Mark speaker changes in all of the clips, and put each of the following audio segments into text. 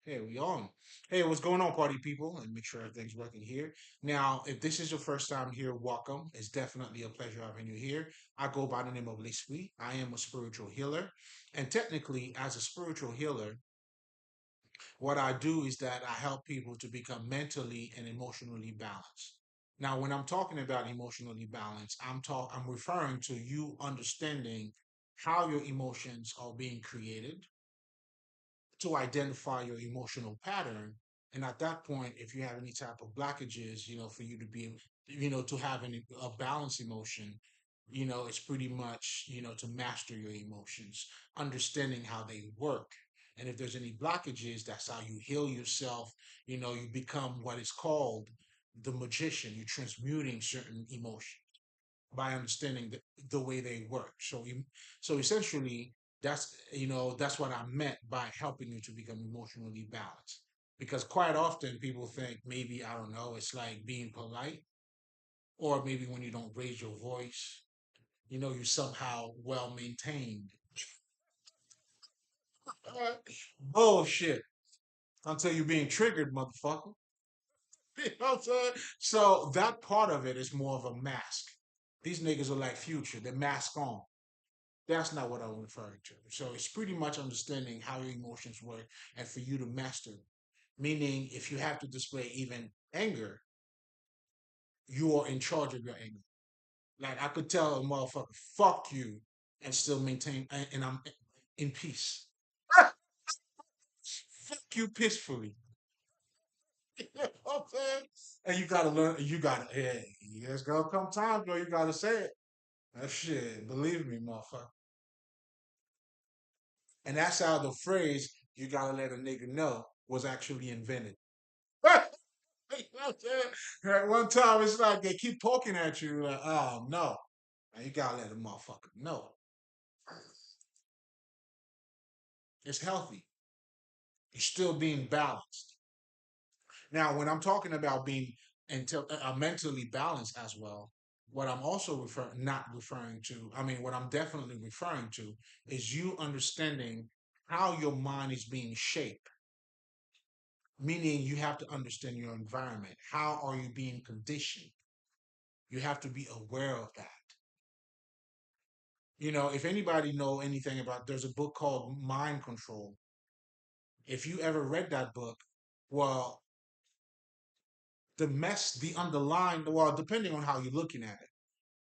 Speaker 1: Hey, we on. Hey, what's going on, party people? And make sure everything's working here. Now, if this is your first time here, welcome. It's definitely a pleasure having you here. I go by the name of Lispi. I am a spiritual healer. And technically, as a spiritual healer, what I do is that I help people to become mentally and emotionally balanced. Now, when I'm talking about emotionally balanced, I'm referring to you understanding how your emotions are being created, to identify your emotional pattern. And at that point, if you have any type of blockages, for you to be, to have a balanced emotion, it's pretty much, to master your emotions, understanding how they work. And if there's any blockages, that's how you heal yourself. You become what is called the magician. You're transmuting certain emotions by understanding the way they work. So essentially, that's what I meant by helping you to become emotionally balanced. Because quite often people think maybe I don't know, it's like being polite, or maybe when you don't raise your voice, you somehow well maintained. Bullshit. Until you're being triggered, motherfucker. You know what I'm saying? So that part of it is more of a mask. These niggas are like Future. They're mask on. That's not what I'm referring to. So it's pretty much understanding how your emotions work and for you to master them. Meaning, if you have to display even anger, you are in charge of your anger. Like I could tell a motherfucker, fuck you, and still maintain, and I'm in peace. Fuck you peacefully. You know what I'm saying? And you gotta learn, hey, there's gonna come time, bro, you gotta say it. That shit, believe me, motherfucker. And that's how the phrase, you gotta let a nigga know, was actually invented. You know what I'm saying? At one time, it's like they keep poking at you, like, oh no. Now you gotta let a motherfucker know. It's healthy. You're still being balanced. Now, when I'm talking about being mentally balanced as well, what I'm also not referring to, I mean, what I'm definitely referring to is you understanding how your mind is being shaped. Meaning you have to understand your environment. How are you being conditioned? You have to be aware of that. If anybody know anything about, there's a book called Mind Control. If you ever read that book, well, the underlying, well, depending on how you're looking at it,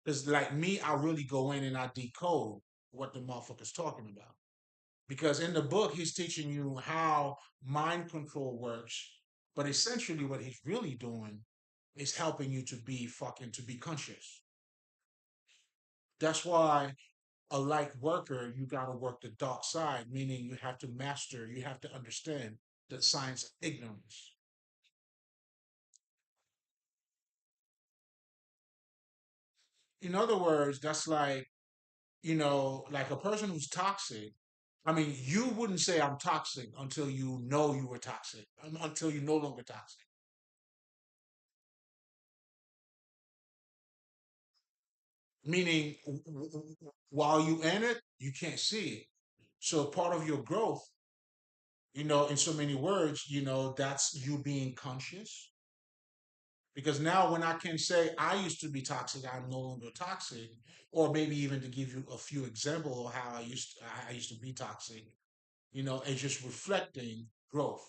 Speaker 1: because like me, I really go in and I decode what the motherfucker's talking about. Because in the book, he's teaching you how mind control works, but essentially, what he's really doing is helping you to be conscious. That's why a light worker, you got to work the dark side, meaning you have to understand the science of ignorance. In other words, that's like, like a person who's toxic. I mean, you wouldn't say I'm toxic until you know you were toxic, until you're no longer toxic. Meaning, while you in it, you can't see it. So part of your growth, in so many words, that's you being conscious. Because now, when I can say I used to be toxic, I'm no longer toxic, or maybe even to give you a few examples of how I used to be toxic. It's just reflecting growth.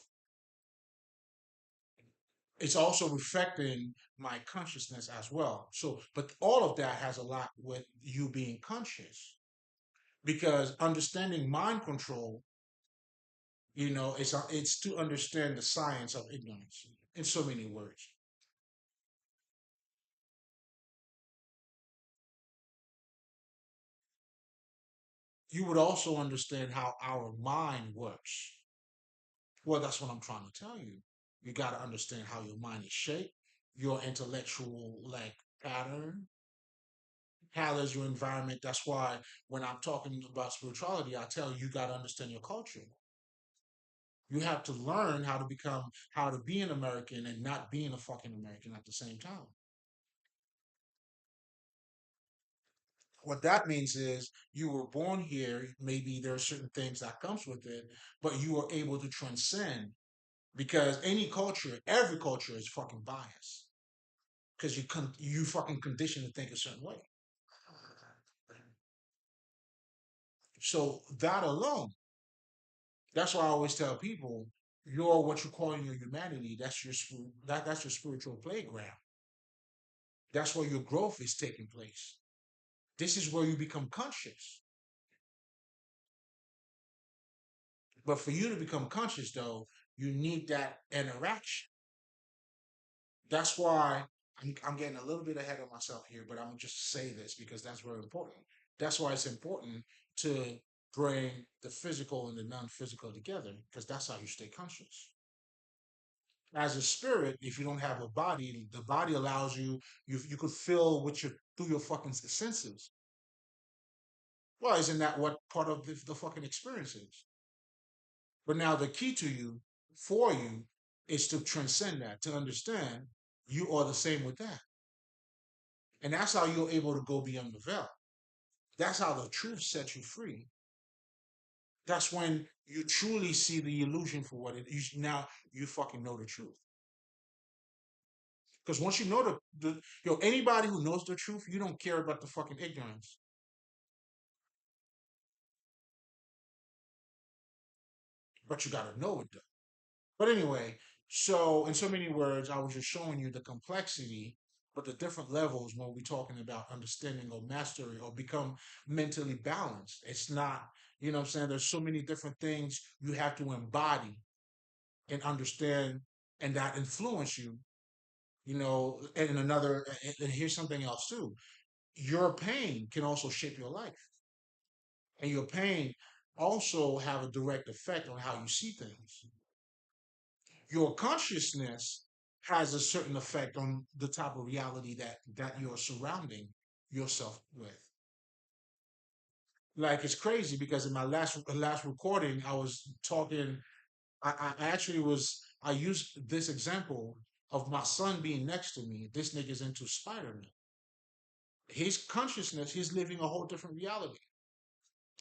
Speaker 1: It's also reflecting my consciousness as well. So, but all of that has a lot with you being conscious, because understanding mind control, it's to understand the science of ignorance in so many words. You would also understand how our mind works. Well, that's what I'm trying to tell you. You got to understand how your mind is shaped, your intellectual like pattern, how is your environment. That's why when I'm talking about spirituality, I tell you, you got to understand your culture. You have to learn how to be an American and not being a fucking American at the same time. What that means is you were born here. Maybe there are certain things that comes with it, but you are able to transcend. because any culture, every culture is fucking biased because you fucking conditioned to think a certain way. So that alone, that's why I always tell people, you're what you call in your humanity. That's your spiritual playground. That's where your growth is taking place. This is where you become conscious. But for you to become conscious, though, you need that interaction. That's why I'm getting a little bit ahead of myself here, but I'm gonna just say this because that's very important. That's why it's important to bring the physical and the non-physical together because that's how you stay conscious. As a spirit, if you don't have a body, the body allows you could feel with your through your fucking senses. Well, isn't that what part of the fucking experience is? But now the key to you, for you, is to transcend that, to understand you are the same with that. And that's how you're able to go beyond the veil. That's how the truth sets you free. That's when you truly see the illusion for what it is. Now you fucking know the truth. Because once you know anybody who knows the truth, you don't care about the fucking ignorance. But you gotta know it though. But anyway, so in so many words, I was just showing you the complexity, but the different levels when we're talking about understanding or mastery or become mentally balanced. It's not, you know what I'm saying? There's so many different things you have to embody and understand and that influence you, and and here's something else too. Your pain can also shape your life. And your pain also have a direct effect on how you see things. Your consciousness has a certain effect on the type of reality that you're surrounding yourself with. Like it's crazy because in my last recording, I was talking. I actually was. I used this example of my son being next to me. This nigga's into Spider-Man. His consciousness, he's living a whole different reality.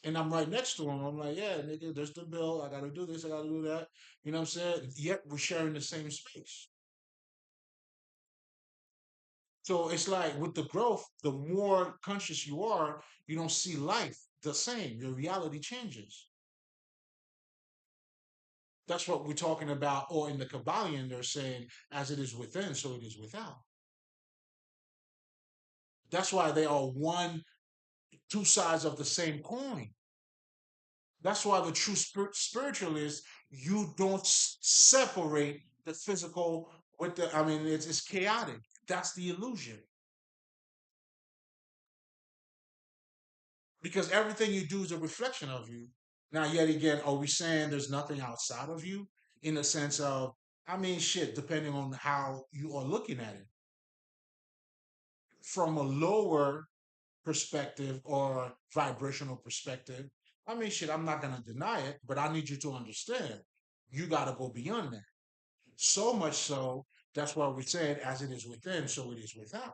Speaker 1: And I'm right next to him. I'm like, yeah, nigga, there's the bill. I gotta do this. I gotta do that. You know what I'm saying? Yet we're sharing the same space. So it's like with the growth, the more conscious you are, you don't see life the same. Your reality changes. That's what we're talking about. Or in the Kabbalion, they're saying, as it is within, so it is without. That's why they are two sides of the same coin. That's why the true spiritualist, you don't separate the physical with I mean, it's chaotic. That's the illusion. Because everything you do is a reflection of you. Now, yet again, are we saying there's nothing outside of you in the sense of, I mean, shit, depending on how you are looking at it. From a lower perspective or vibrational perspective, I mean, shit, I'm not going to deny it, but I need you to understand you got to go beyond that. So much so, that's why we said, as it is within, so it is without.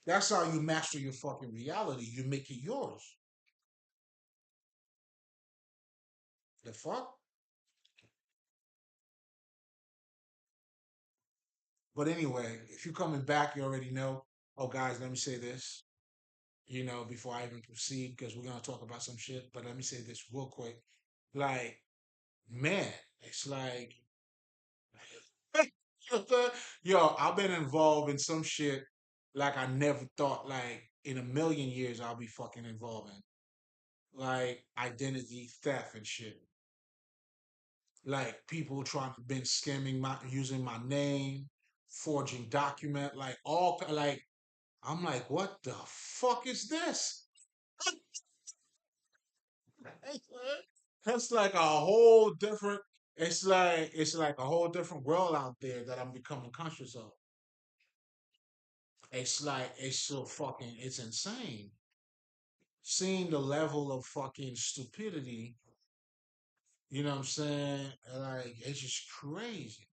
Speaker 1: That's how you master your fucking reality. You make it yours. The fuck? But anyway, if you're coming back, you already know. Oh, guys, let me say this, before I even proceed, because we're going to talk about some shit. But let me say this real quick. Like, man, it's like, yo, I've been involved in some shit like I never thought, like, in a million years, I'll be fucking involved in. Like, identity theft and shit. Like, people trying to been scamming using my name, forging document, like, like, I'm like, what the fuck is this? That's like a whole different. It's like a whole different world out there that I'm becoming conscious of. It's like it's so fucking. It's insane. Seeing the level of fucking stupidity. You know what I'm saying? Like it's just crazy.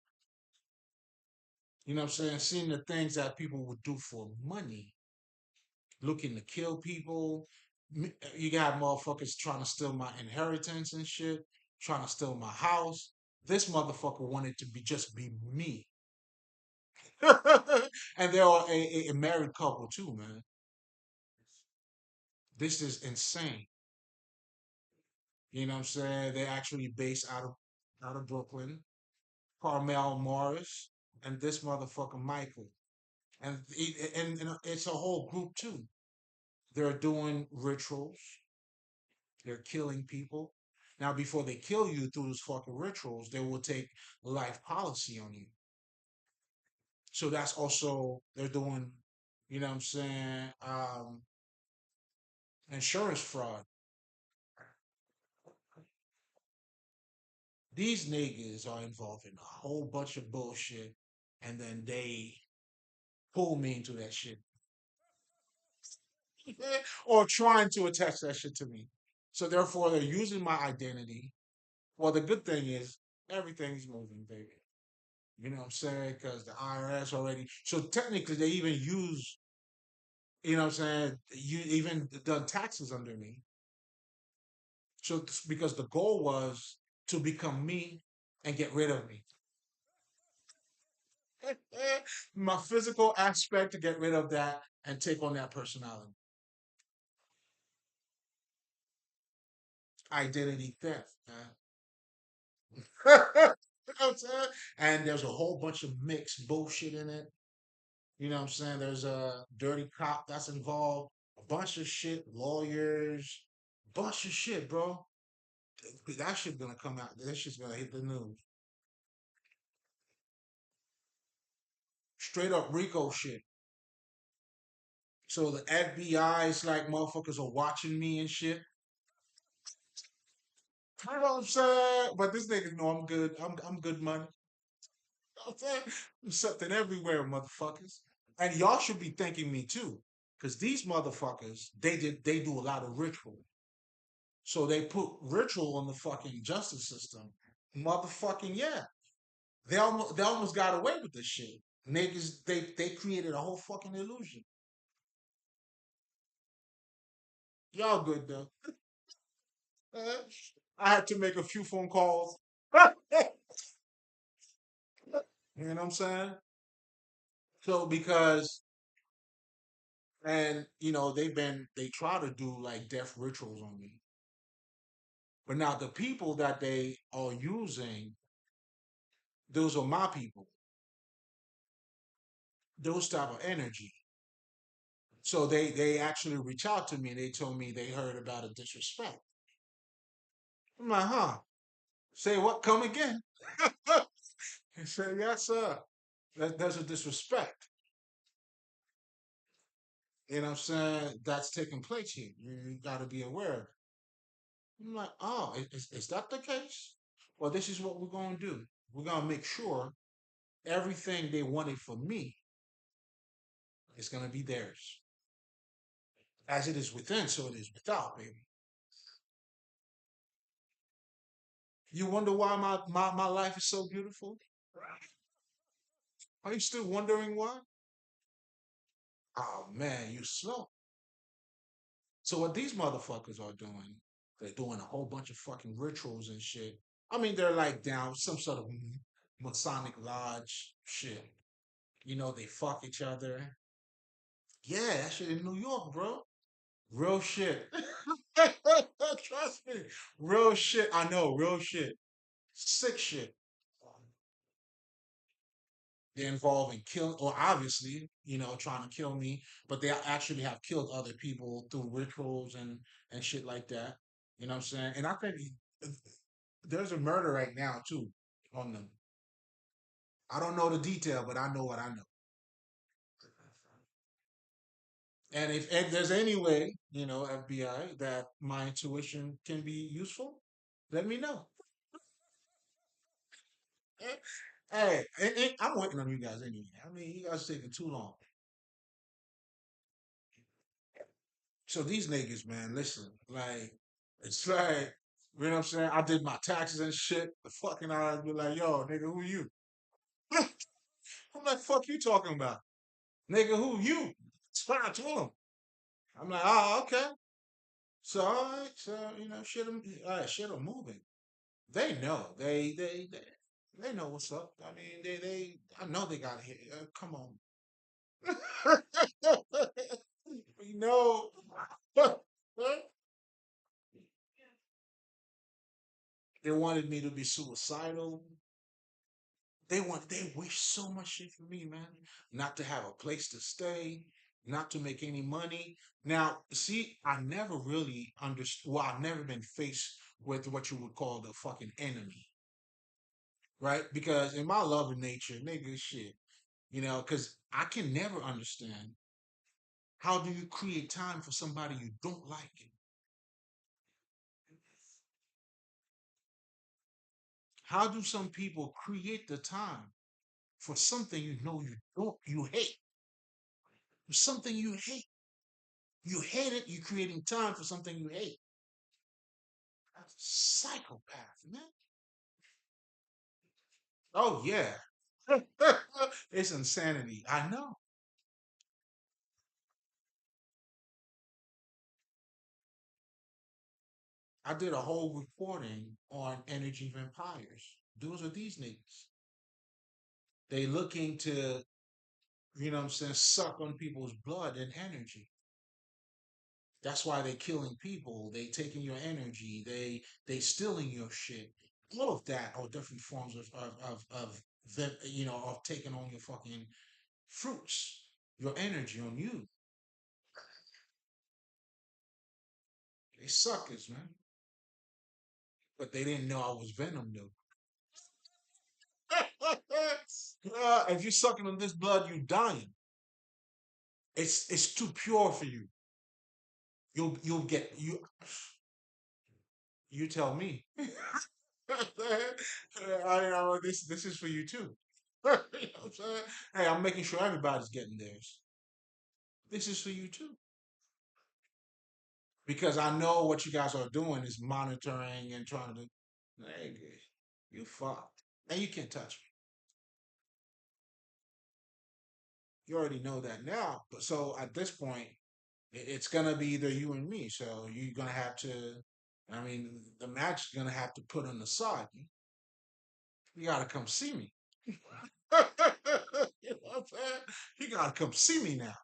Speaker 1: You know what I'm saying? Seeing the things that people would do for money, looking to kill people. You got motherfuckers trying to steal my inheritance and shit, trying to steal my house. This motherfucker wanted to be just be me. And they're a married couple too, man. This is insane. You know what I'm saying? They're actually based out of Brooklyn. Carmel Morris and this motherfucker Michael. And it's a whole group too. They're doing rituals. They're killing people. Now, before they kill you through those fucking rituals, they will take life policy on you. So that's also they're doing, you know what I'm saying, insurance fraud. These niggas are involved in a whole bunch of bullshit, and then they pull me into that shit, or trying to attach that shit to me. So therefore, they're using my identity. Well, the good thing is everything's moving, baby. You know what I'm saying? Because the IRS already. So technically, they even use. You know what I'm saying? You even done taxes under me. So because the goal was to become me and get rid of me. My physical aspect to get rid of that and take on that personality. Identity theft, man. You know what I'm saying? And there's a whole bunch of mixed bullshit in it. You know what I'm saying? There's a dirty cop that's involved, a bunch of shit, lawyers, bunch of shit, bro. That shit's gonna come out. That shit's gonna hit the news. Straight up Rico shit. So the FBI is like motherfuckers are watching me and shit. You know what I'm saying? But this nigga know I'm good. I'm good money. You know what I'm saying? I'm something everywhere, motherfuckers. And y'all should be thanking me too. Cause these motherfuckers, they do a lot of ritual. So they put ritual on the fucking justice system. Motherfucking yeah. They almost got away with this shit. Niggas, they created a whole fucking illusion. Y'all good though. Uh, I had to make a few phone calls. You know what I'm saying? So because and they try to do like death rituals on me. But now the people that they are using, those are my people. Those type of energy. So they actually reach out to me and they told me they heard about a disrespect. I'm like, huh? Say what? Come again? He said, yes, sir. There's a disrespect. You know what I'm saying? That's taking place here. You got to be aware of it. I'm like, oh, is that the case? Well, this is what we're going to do. We're going to make sure everything they wanted from me is going to be theirs. As it is within, so it is without, baby. You wonder why my life is so beautiful? Are you still wondering why? Oh, man, you slow. So what these motherfuckers are doing, they're doing a whole bunch of fucking rituals and shit. I mean, they're like down some sort of Masonic lodge shit. They fuck each other. Yeah, that shit in New York, bro. Real shit. Trust me. Real shit. I know, real shit. Sick shit. They're involved in killing, or obviously, trying to kill me, but they actually have killed other people through rituals and shit like that. You know what I'm saying? And I think there's a murder right now too on them. I don't know the detail, but I know what I know. And if there's any way, FBI, that my intuition can be useful, let me know. Hey, I'm waiting on you guys anyway. I mean, you guys taking too long. So these niggas, man, listen, like, it's like, you know what I'm saying? I did my taxes and shit. The fucking eyes be like, yo, nigga, who you? I'm like, fuck you talking about? Nigga, who you? That's what I told him. I'm like, oh, okay. So all right, so shit them moving. They know. They know what's up. I mean, I know they got hit. Come on. We know. They wanted me to be suicidal. They wish so much shit for me, man. Not to have a place to stay, not to make any money. Now, see, I never really understood. Well, I've never been faced with what you would call the fucking enemy, right? Because in my love of nature, nigga, shit, because I can never understand how do you create time for somebody you don't like. How do some people create the time for something you hate, for something you hate? You hate it, you're creating time for something you hate. That's a psychopath, man. Oh yeah. It's insanity. I know. I did a whole reporting on energy vampires. Those are these niggas. They looking to, what I'm saying, suck on people's blood and energy. That's why they killing people. They taking your energy. They stealing your shit. All of that are different forms of them, of taking on your fucking fruits, your energy on you. They suckers, man. But they didn't know I was Venom, though. If you're sucking on this blood, you dying. It's too pure for you. You'll get you. You tell me. I know this is for you too. You know what I'm saying? Hey, I'm making sure everybody's getting theirs. This is for you too. Because I know what you guys are doing is monitoring and trying to. Hey, you fucked. And you can't touch me. You already know that now. But so at this point, it's gonna be either you and me. So you're gonna have to. I mean, the match is gonna have to put on the side. You gotta come see me. You know what I'm saying? You gotta come see me now,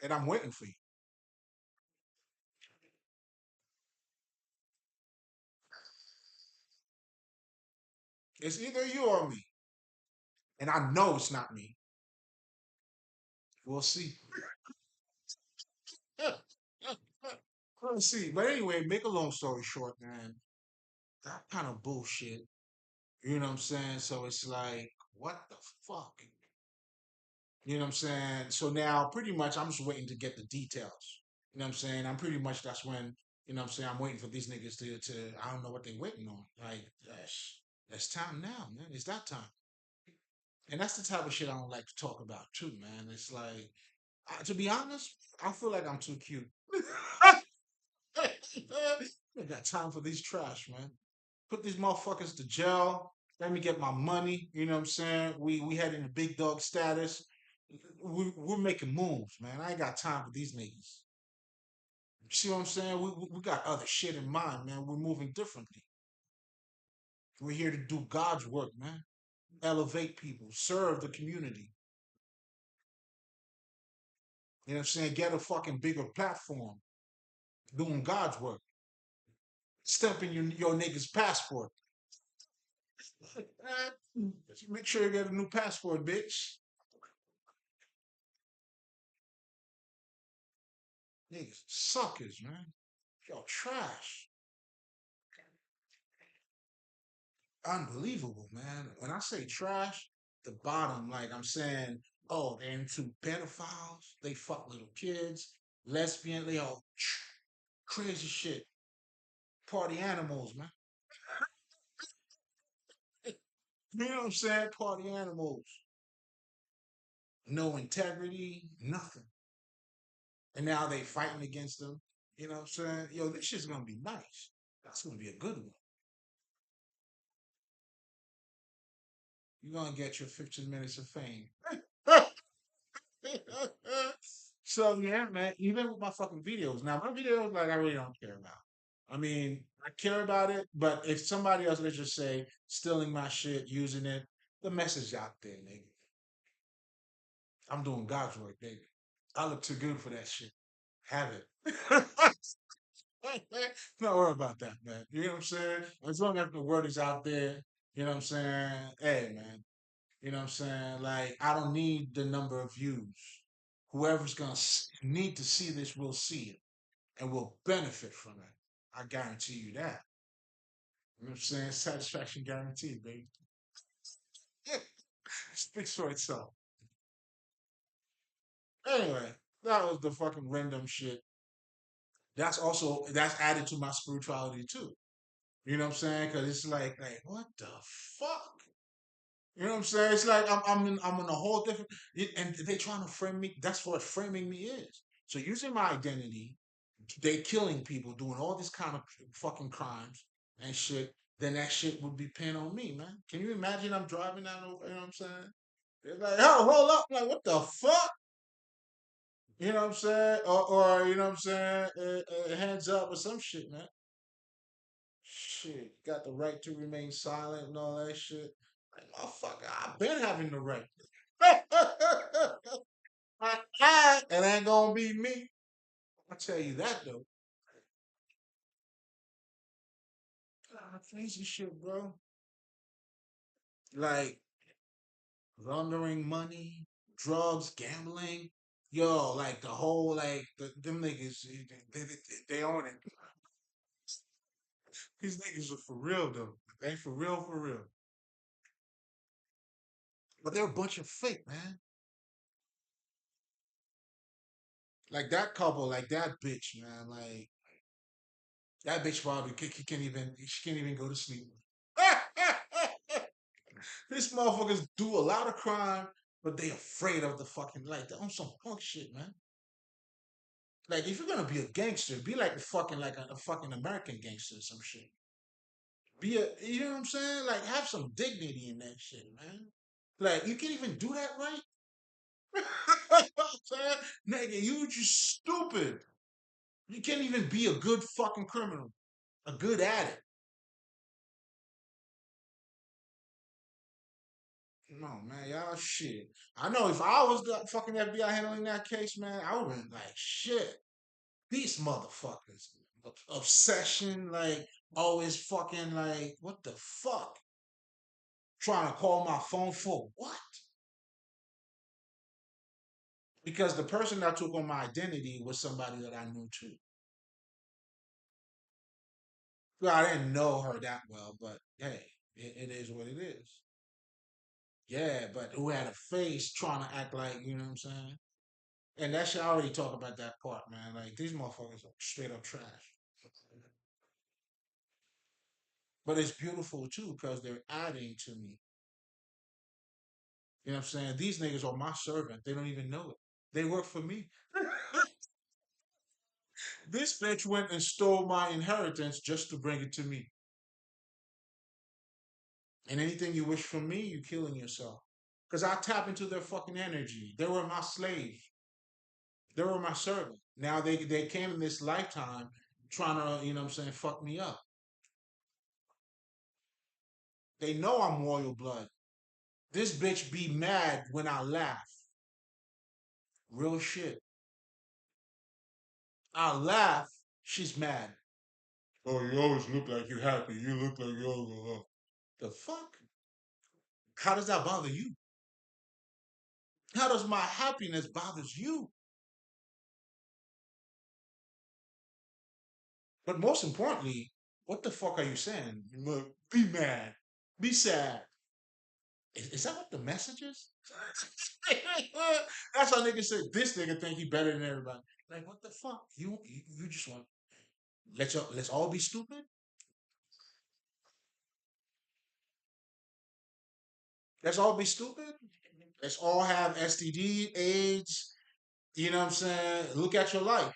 Speaker 1: and I'm waiting for you. It's either you or me, and I know it's not me. We'll see. We'll see. But anyway, make a long story short, man. That kind of bullshit. You know what I'm saying? So it's like, what the fuck? You know what I'm saying? So now, pretty much, I'm just waiting to get the details. You know what I'm saying? I'm pretty much that's when I'm saying I'm waiting for these niggas to I don't know what they're waiting on. Like that's time now, man. It's that time. And that's the type of shit I don't like to talk about too, man. It's like to be honest, I feel like I'm too cute. I got time for these trash, man. Put these motherfuckers to jail. Let me get my money. You know what I'm saying? We had in the big dog status. We're making moves, man. I ain't got time for these niggas. You see what I'm saying? We got other shit in mind, man. We're moving differently. We're here to do God's work, man. Elevate people, serve the community. You know what I'm saying? Get a fucking bigger platform, doing God's work. Stamping your nigga's passport. Make sure you get a new passport, bitch. Niggas, suckers, man. Y'all trash. Unbelievable, man. When I say trash, the bottom, like I'm saying, oh, they're into pedophiles. They fuck little kids, lesbian. They all crazy shit. Party animals, man. You know what I'm saying? Party animals. No integrity, nothing. And now they fighting against them. You know what I'm saying? Yo, this shit's gonna be nice. That's gonna be a good one. You're gonna get your 15 minutes of fame. So yeah, man. Even with my fucking videos, now my videos, like I really don't care about. I mean, I care about it, but if somebody else, let's just say, stealing my shit, using it, the message out there, nigga. I'm doing God's work, baby. I look too good for that shit. Have it. Not worry about that, man. You know what I'm saying? As long as the word is out there, you know what I'm saying? Hey, man. You know what I'm saying? Like, I don't need the number of views. Whoever's going to need to see this will see it and will benefit from it. I guarantee you that. You know what I'm saying? Satisfaction guaranteed, baby. Speaks for itself. Anyway, that was the fucking random shit. That's added to my spirituality too. You know what I'm saying? Because it's like what the fuck? You know what I'm saying? It's like I'm in a whole different, and they trying to frame me. That's what framing me is. So using my identity, they killing people, doing all this kind of fucking crimes and shit. Then that shit would be pinned on me, man. Can you imagine? I'm driving down over. You know what I'm saying? They're like, oh, hold up! I'm like, what the fuck? You know what I'm saying? Or you know what I'm saying? Hands up or some shit, man. Shit, got the right to remain silent and all that shit. Like, motherfucker, I've been having the right. It ain't gonna be me. I tell you that though. Crazy shit, bro. Like laundering money, drugs, gambling. Yo, like the whole them niggas, they own it. These niggas are for real though. They for real, for real. But they're a bunch of fake, man. Like that couple, like that bitch, man. Like that bitch probably she can't even go to sleep. These motherfuckers do a lot of crime, but they afraid of the fucking like on some punk shit, man. Like if you're gonna be a gangster, be like a fucking American gangster or some shit. Be a you know what I'm saying? Like have some dignity in that shit, man. Like you can't even do that right. You know what I'm saying? Nigga, you just stupid. You can't even be a good fucking criminal, a good addict. No, man, y'all shit. I know if I was the fucking FBI handling that case, man, I would have been like, shit, these motherfuckers. Obsession, like, always fucking like, what the fuck? Trying to call my phone for what? Because the person that took on my identity was somebody that I knew too. Well, I didn't know her that well, but hey, it is what it is. Yeah, but who had a face trying to act like, you know what I'm saying? And that shit, I already talk about that part, man. Like, these motherfuckers are straight up trash. But it's beautiful too, because they're adding to me. You know what I'm saying? These niggas are my servant. They don't even know it. They work for me. This bitch went and stole my inheritance just to bring it to me. And anything you wish from me, you're killing yourself. Because I tap into their fucking energy. They were my slave. They were my servant. Now they came in this lifetime trying to, you know what I'm saying, fuck me up. They know I'm royal blood. This bitch be mad when I laugh. Real shit. I laugh, she's mad. Oh, you always look like you're happy. You look like you're the fuck? How does that bother you? How does my happiness bothers you? But most importantly, what the fuck are you saying? Look, be mad. Be sad. Is that what the message is? That's how niggas say this nigga think he better than everybody. Like what the fuck? You just want let's all be stupid? Let's all be stupid? Let's all have STD, AIDS, you know what I'm saying? Look at your life.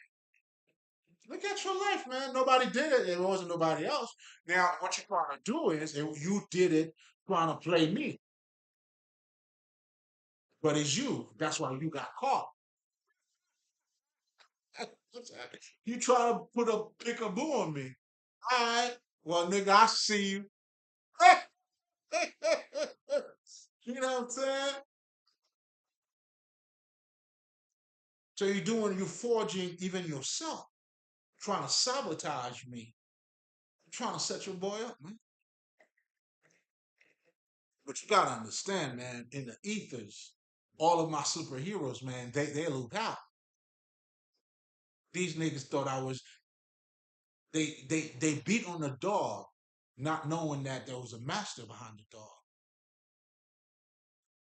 Speaker 1: Look at your life, man. Nobody did it. It wasn't nobody else. Now, what you're trying to do is, you did it trying to play me, but it's you. That's why you got caught. You try to put a pickaboo on me. All right. Well, nigga, I see you. You know what I'm saying? So you're forging even yourself, trying to sabotage me, trying to set your boy up, man. But you gotta understand, man, in the ethers, all of my superheroes, man, they look out. These niggas thought I was they beat on the dog, not knowing that there was a master behind the dog.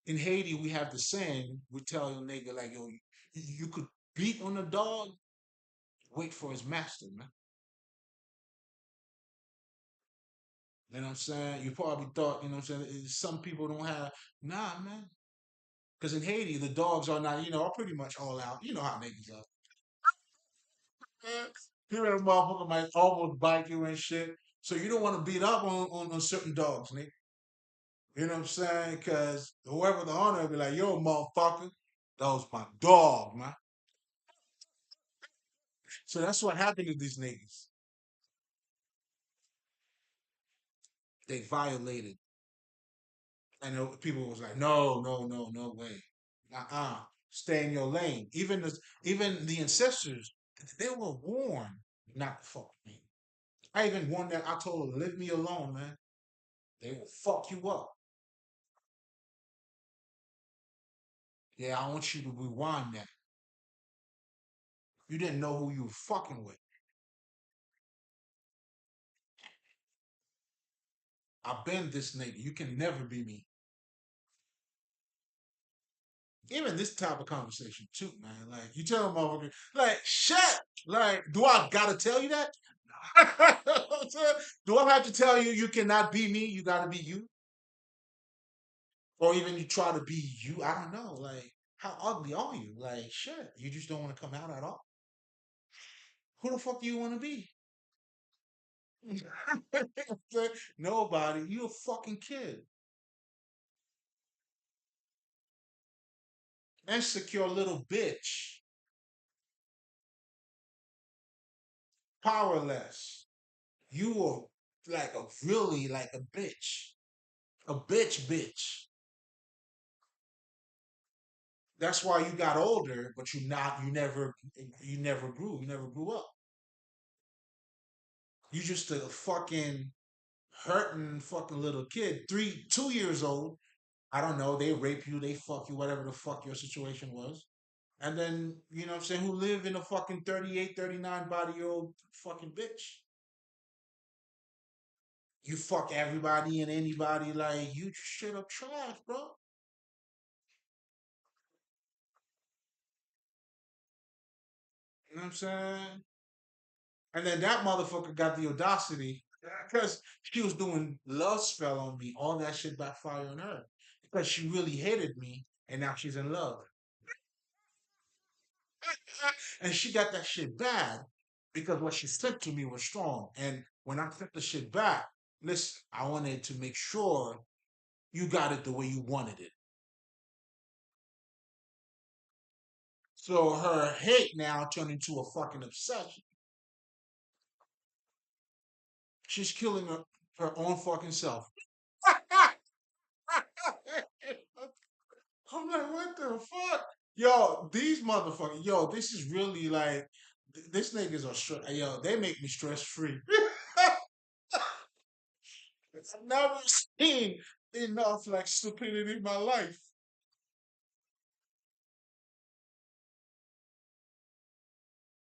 Speaker 1: In Haiti, we have the saying, we tell a nigga like, yo, you could beat on a dog, wait for his master, man. You know what I'm saying? You probably thought, you know what I'm saying, some people don't have, nah, man. Because in Haiti, the dogs are not, are pretty much all out. You know how niggas are. You know, motherfucker might almost bite you and shit. So you don't want to beat up on certain dogs, nigga. You know what I'm saying? Because whoever the owner will be like, yo, motherfucker, that was my dog, man. So that's what happened to these niggas. They violated. And people was like, no, no, no, no way. Uh-uh. Stay in your lane. Even the ancestors, they were warned not to fuck with me. I even warned that I told them, leave me alone, man. They will fuck you up. Yeah, I want you to rewind that. You didn't know who you were fucking with. I've been this nigga. You can never be me. Even this type of conversation too, man. Like you tell a motherfucker, like shit. Like, do I gotta tell you that? Do I have to tell you you cannot be me? You gotta be you, or even you try to be you. I don't know. Like, how ugly are you? Like, shit. You just don't want to come out at all. Who the fuck do you want to be? Nobody. You a fucking kid. Insecure little bitch. Powerless. You are like a really like a bitch. A bitch. That's why you got older, but you never grew. You never grew up. You just a fucking hurting fucking little kid. 2 years old. I don't know. They rape you, they fuck you, whatever the fuck your situation was. And then, you know what I'm saying, who live in a fucking 38, 39 body year old fucking bitch. You fuck everybody and anybody, like you just straight up trash, bro. You know what I'm saying? And then that motherfucker got the audacity because she was doing love spell on me. All that shit backfired on her because she really hated me, and now she's in love. And she got that shit bad because what she said to me was strong. And when I took the shit back, listen, I wanted to make sure you got it the way you wanted it. So her hate now turned into a fucking obsession. She's killing her own fucking self. I'm like, what the fuck? Yo, these motherfuckers, yo, this is really like, this niggas are stress. Yo, they make me stress free. I've never seen enough like stupidity in my life.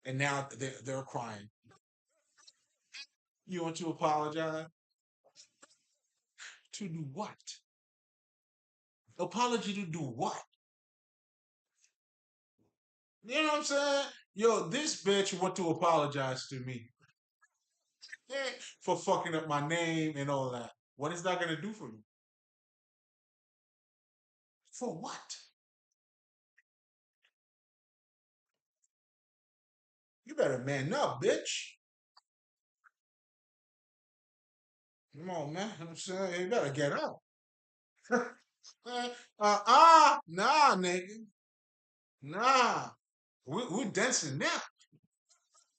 Speaker 1: And now they're crying. You want to apologize? To do what? Apology to do what? You know what I'm saying? Yo, this bitch want to apologize to me for fucking up my name and all that. What is that gonna do for me? For what? You better man up, bitch. Come on, man. You know what I'm saying? You better get up. Nah, nigga. Nah. We're dancing now.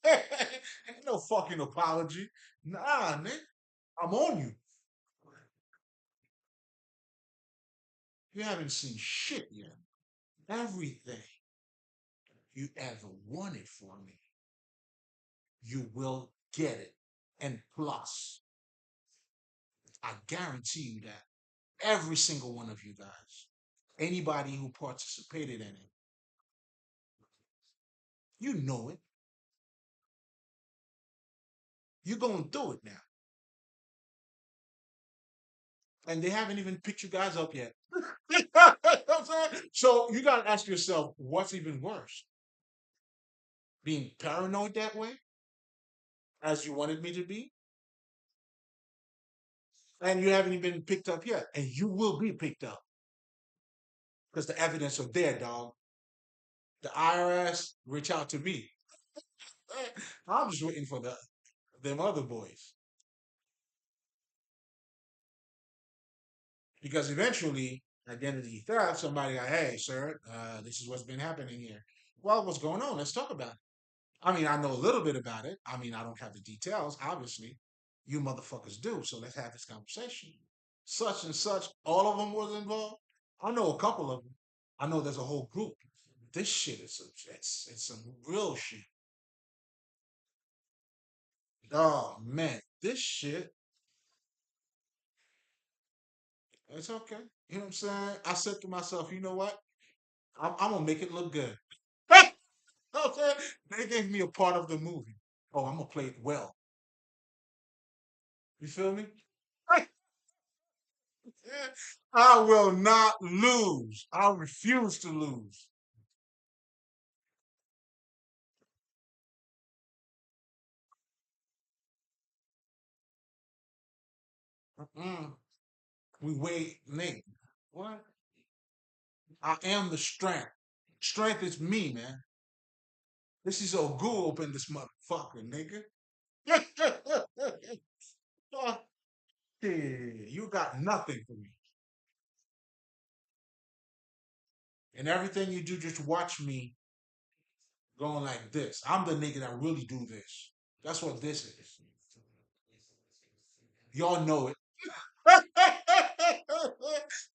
Speaker 1: Ain't no fucking apology. Nah, nigga. I'm on you. You haven't seen shit yet. Everything you ever wanted from me, you will get it. And plus, I guarantee you that every single one of you guys, anybody who participated in it, you know it. You're going through it now. And they haven't even picked you guys up yet. You know what I'm saying? So you got to ask yourself, what's even worse? Being paranoid that way, as you wanted me to be, and you haven't even been picked up yet. And you will be picked up because the evidence are there, dog. The IRS reach out to me. I'm just waiting for them other boys. Because eventually, identity theft, somebody like, hey, sir, this is what's been happening here. Well, what's going on? Let's talk about it. I mean, I know a little bit about it. I mean, I don't have the details, obviously. You motherfuckers do. So let's have this conversation. Such and such, all of them was involved. I know a couple of them. I know there's a whole group. This shit is it's some real shit. Oh man, this shit, it's okay. You know what I'm saying? I said to myself, you know what? I'm gonna make it look good. Okay, they gave me a part of the movie. Oh, I'm gonna play it well. You feel me? I will not lose. I refuse to lose. Mm-mm. We wait, Nate. What? I am the strength. Strength is me, man. This is so good up in this motherfucker, nigga. Fuck yeah, you got nothing for me. And everything you do, just watch me going like this. I'm the nigga that really do this. That's what this is. Y'all know it.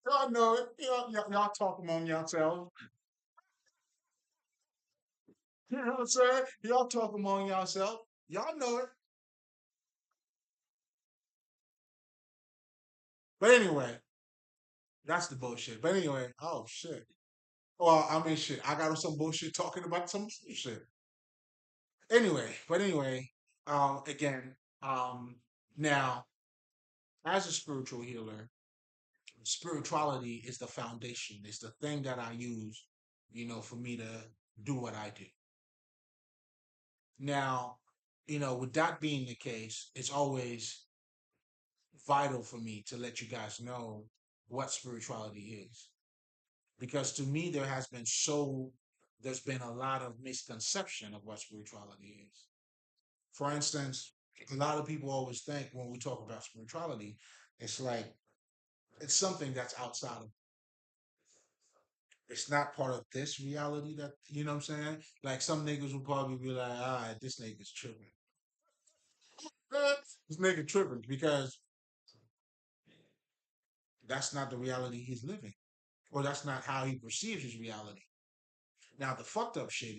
Speaker 1: Y'all know it. Y'all talk among yourselves. You know what I'm saying? Y'all talk among yourselves. Y'all know it. But anyway, that's the bullshit. But anyway, oh shit. Well, I mean, shit. I got on some bullshit talking about some shit. Anyway, again, um, now as a spiritual healer, spirituality is the foundation. It's the thing that I use, for me to do what I do. Now, with that being the case, it's always vital for me to let you guys know what spirituality is. Because to me, there's been a lot of misconception of what spirituality is. For instance, a lot of people always think when we talk about spirituality, it's like it's something that's outside of, it's not part of this reality that, you know what I'm saying? Like some niggas will probably be like, all right, this nigga's tripping. This nigga tripping because that's not the reality he's living. Or that's not how he perceives his reality. Now the fucked up shit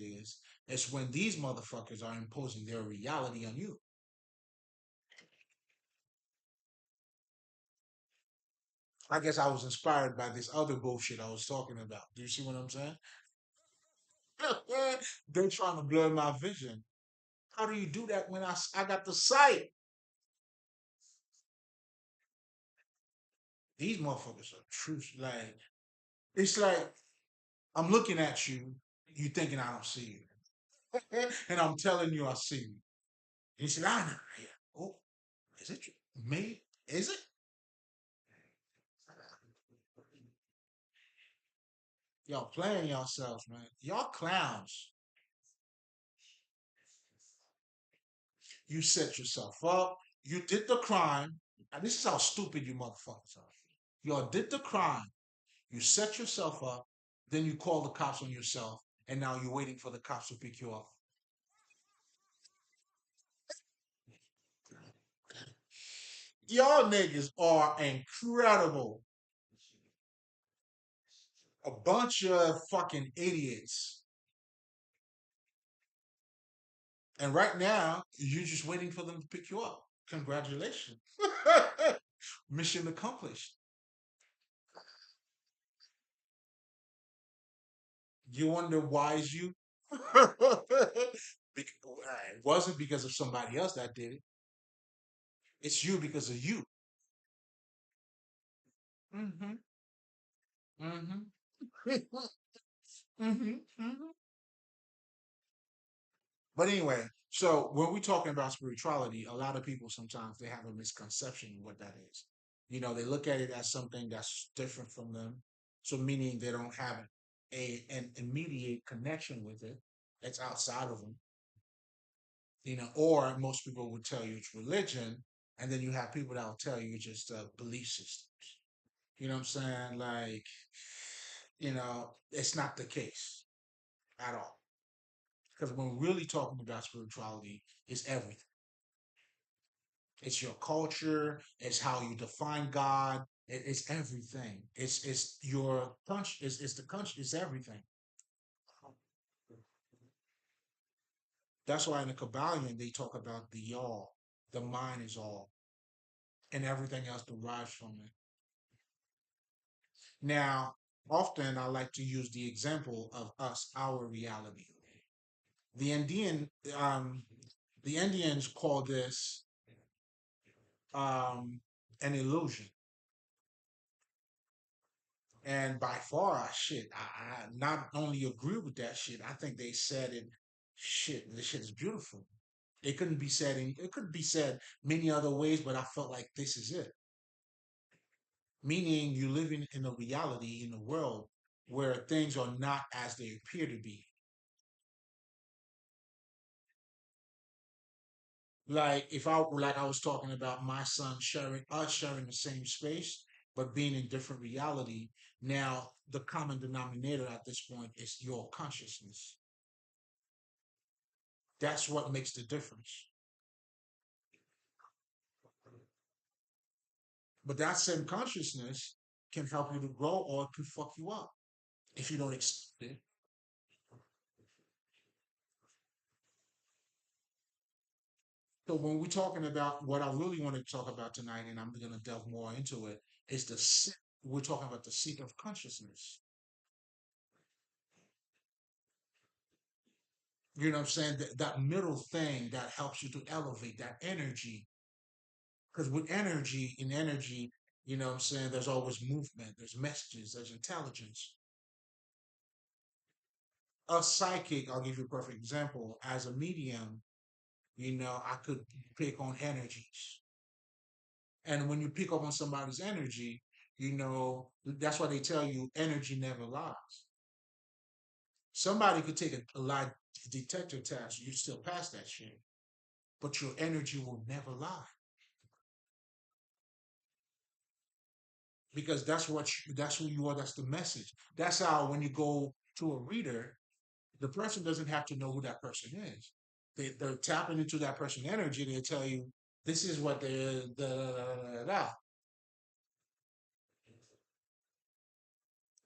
Speaker 1: is when these motherfuckers are imposing their reality on you. I guess I was inspired by this other bullshit I was talking about. Do you see what I'm saying? They're trying to blur my vision. How do you do that when I got the sight? These motherfuckers are true. Like, it's like I'm looking at you, you thinking I don't see you. And I'm telling you I see you. And you say, ah, no, yeah. Oh, is it true? Me? Is it? Y'all playing yourselves, man. Y'all clowns. You set yourself up. You did the crime. And this is how stupid you motherfuckers are. Y'all did the crime. You set yourself up. Then you call the cops on yourself. And now you're waiting for the cops to pick you up. Y'all niggas are incredible. A bunch of fucking idiots. And right now, you're just waiting for them to pick you up. Congratulations. Mission accomplished. You wonder why is you? It wasn't because of somebody else that did it. It's you because of you. Mm-hmm. Mm-hmm. Mm-hmm. Mm-hmm. But anyway, so when we're talking about spirituality, a lot of people sometimes they have a misconception of what that is. They look at it as something that's different from them. So meaning they don't have an immediate connection with it. That's outside of them. Or most people would tell you it's religion, and then you have people that will tell you it's just belief systems. You know what I'm saying? Like, it's not the case at all. Because when we're really talking about spirituality, it's everything. It's your culture. It's how you define God. It's everything. It's your punch. It's the country. It's everything. That's why in the Kabbalion they talk about the all. The mind is all, and everything else derives from it. Now, often I like to use the example of us, our reality. The Indian, um, the Indians call this um, an illusion. And by far, shit, I not only agree with that shit, I think they said it. Shit, this shit is beautiful. It could be said many other ways, but I felt like this is it. Meaning, you living in a reality in a world where things are not as they appear to be. Like if I like I was talking about my son sharing us sharing the same space, but being in different reality. Now, the common denominator at this point is your consciousness. That's what makes the difference. But that same consciousness can help you to grow or it could fuck you up if you don't accept it. So when we're talking about what I really want to talk about tonight, and I'm going to delve more into it, is we're talking about the seat of consciousness. You know what I'm saying? That middle thing that helps you to elevate that energy. Because with energy, in energy, you know what I'm saying, there's always movement, there's messages, there's intelligence. A psychic, I'll give you a perfect example. As a medium, I could pick on energies. And when you pick up on somebody's energy, that's why they tell you energy never lies. Somebody could take a lie detector test, you still pass that shit, but your energy will never lie because that's who you are. That's the message. That's how when you go to a reader, the person doesn't have to know who that person is. They're tapping into that person's energy. They tell you this is what they're da, da, da, da, da.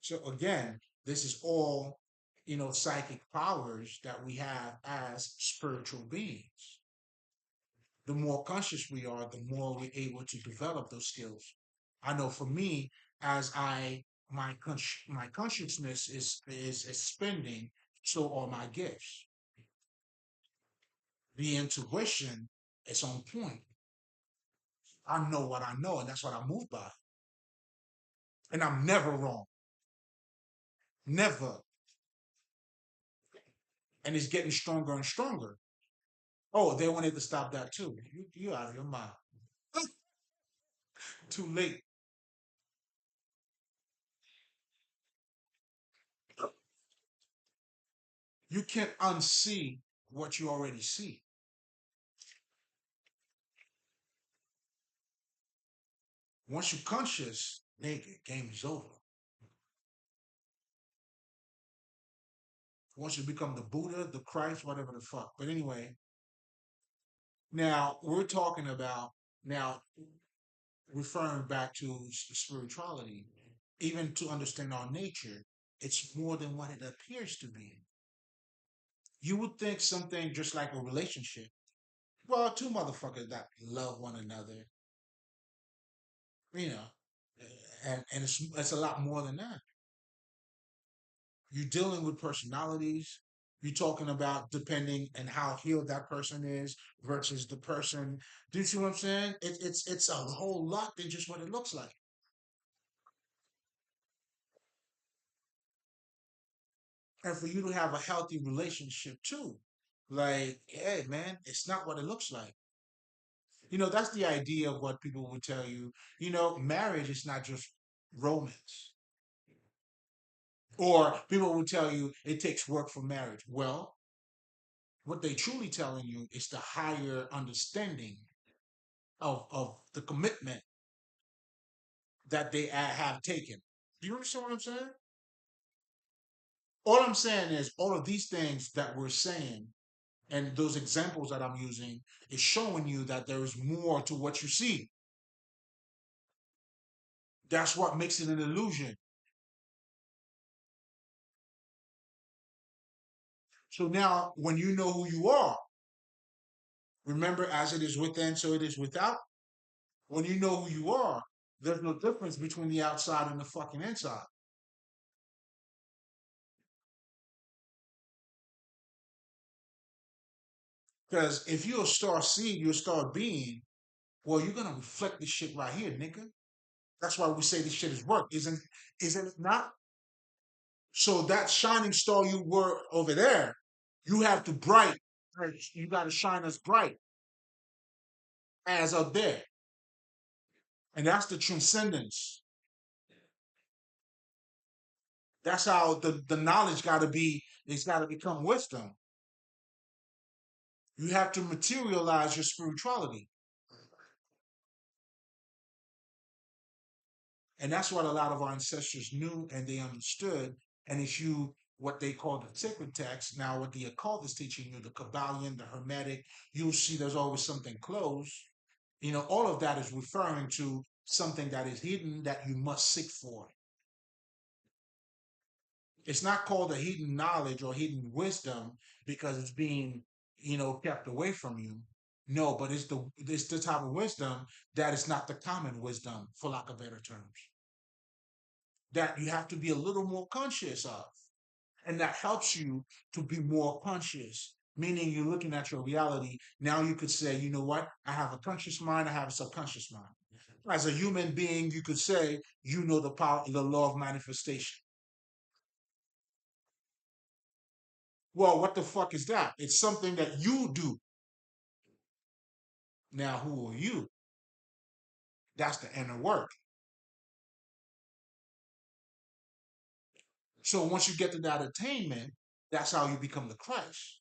Speaker 1: So again, this is all psychic powers that we have as spiritual beings. The more conscious we are, the more we're able to develop those skills. I know for me, as my consciousness is expanding, so are my gifts. The intuition is on point. I know what I know, and that's what I move by. And I'm never wrong. Never. And it's getting stronger and stronger. Oh, they wanted to stop that too. You out of your mind. Too late. You can't unsee what you already see. Once you're conscious, nigga, game is over. Once you become the Buddha, the Christ, whatever the fuck. But anyway, now we're talking about now. referring back to spirituality, even to understand our nature, it's more than what it appears to be. You would think something just like a relationship. Well, two motherfuckers that love one another, you know, and it's a lot more than that. You're dealing with personalities. You're talking about depending and how healed that person is versus the person. Do you see what I'm saying? It's a whole lot than just what it looks like. And for you to have a healthy relationship too, like, hey man, it's not what it looks like. That's the idea of what people would tell you. Marriage is not just romance. Or people will tell you it takes work for marriage. Well, what they truly telling you is the higher understanding of the commitment that they have taken. Do you understand what I'm saying? All I'm saying is all of these things that we're saying and those examples that I'm using is showing you that there is more to what you see. That's what makes it an illusion. So now, when you know who you are, remember, as it is within, so it is without. When you know who you are, there's no difference between the outside and the fucking inside. Because if you're a star seed, you're a star being, well, you're gonna reflect this shit right here, nigga. That's why we say this shit is work, isn't it not? So that shining star you were over there, you have to bright. You got to shine as bright as up there, and that's the transcendence. That's how the knowledge got to be. It's got to become wisdom. You have to materialize your spirituality, and that's what a lot of our ancestors knew and they understood. And if you what they call the sacred text, now what the occult is teaching you, the Kabbalion, the Hermetic, you'll see there's always something close. All of that is referring to something that is hidden that you must seek for. It's not called a hidden knowledge or hidden wisdom because it's being, kept away from you. No, but it's the type of wisdom that is not the common wisdom, for lack of better terms, that you have to be a little more conscious of. And that helps you to be more conscious, meaning you're looking at your reality. Now you could say, you know what? I have a conscious mind, I have a subconscious mind. As a human being, you could say, the power, the law of manifestation. Well, what the fuck is that? It's something that you do. Now, who are you? That's the inner work. So once you get to that attainment, that's how you become the Christ,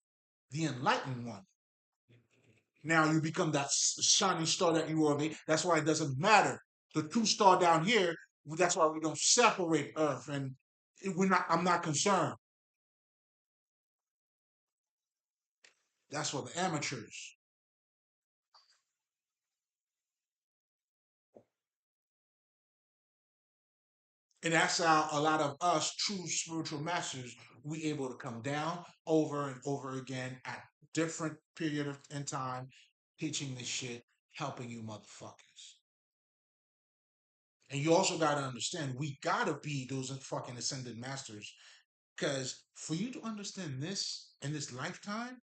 Speaker 1: the enlightened one. Now you become that shining star that you were. That's why it doesn't matter. The true star down here, that's why we don't separate Earth. And we're not, I'm not concerned. That's for the amateurs. And that's how a lot of us true spiritual masters, we able to come down over and over again at different period of in time, teaching this shit, helping you motherfuckers. And you also gotta understand, we gotta be those fucking ascended masters. Cause for you to understand this in this lifetime,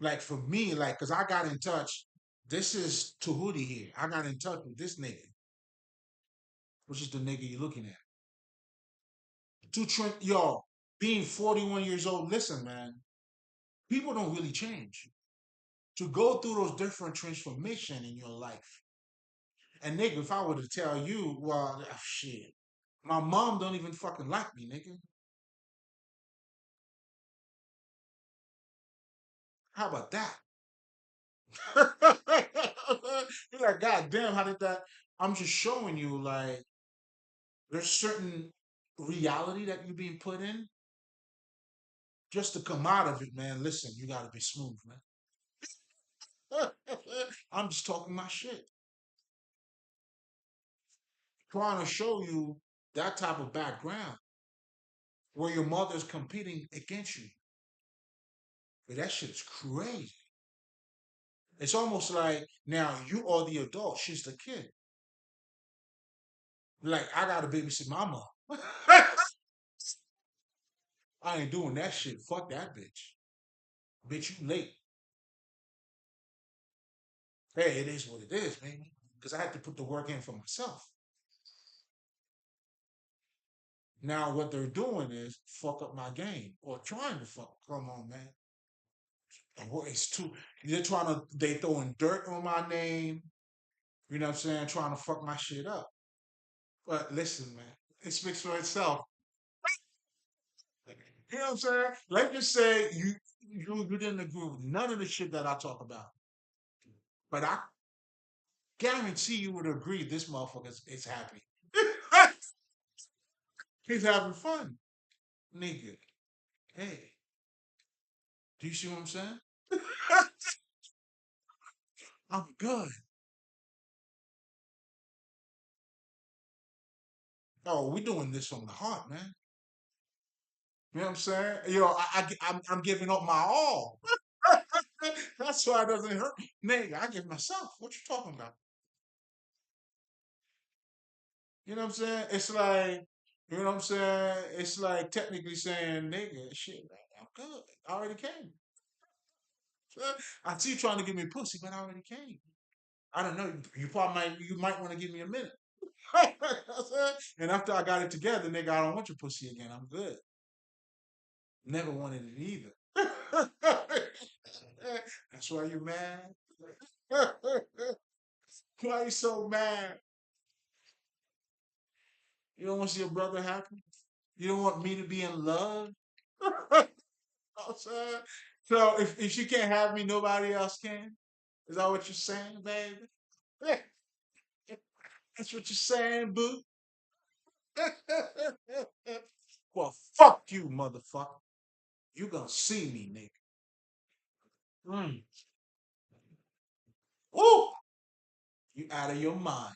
Speaker 1: like for me, like, cause I got in touch. This is Tahuti here. I got in touch with this nigga, which is the nigga you're looking at. Yo, being 41 years old, listen, man, people don't really change. To go through those different transformation in your life. And nigga, if I were to tell you, well, shit, my mom don't even fucking like me, nigga. How about that? You're like, God damn, how did that? I'm just showing you, like, there's certain reality that you're being put in. Just to come out of it, man, listen, you gotta be smooth, man. I'm just talking my shit. trying to show you that type of background where your mother's competing against you. But that shit is crazy. It's almost like now you are the adult, she's the kid. Like I gotta babysit my mom. I ain't doing that shit. Fuck that bitch. Bitch, you late. Hey, it is what it is, baby. Because I had to put the work in for myself. Now what they're doing is fuck up my game or trying to fuck. Come on, man. It's too. They're trying to. They throwing dirt on my name. You know what I'm saying? Trying to fuck my shit up. But listen, man, it speaks for itself. You know what I'm saying? Let's just say you didn't agree with none of the shit that I talk about, but I guarantee you would agree this motherfucker is happy. He's having fun, nigga. Hey, do you see what I'm saying? I'm good. Oh, we doing this from the heart, man. You know what I'm saying? I'm giving up my all. That's why it doesn't hurt. Nigga, I give myself. What you talking about? You know what I'm saying? It's like, you know what I'm saying? It's like technically saying, nigga, shit, man, I'm good. I already came. I see you trying to give me pussy, but I already came. I don't know. You might want to give me a minute. And after I got it together, nigga, I don't want your pussy again. I'm good. Never wanted it either. That's why you mad. Why you so mad? You don't want to see your brother happy? You don't want me to be in love? You know what I'm saying? So if she can't have me, nobody else can. Is that what you're saying, baby? Yeah, that's what you're saying, boo. Well, fuck you, motherfucker. You gonna see me, nigga. Mm. Woo! You out of your mind.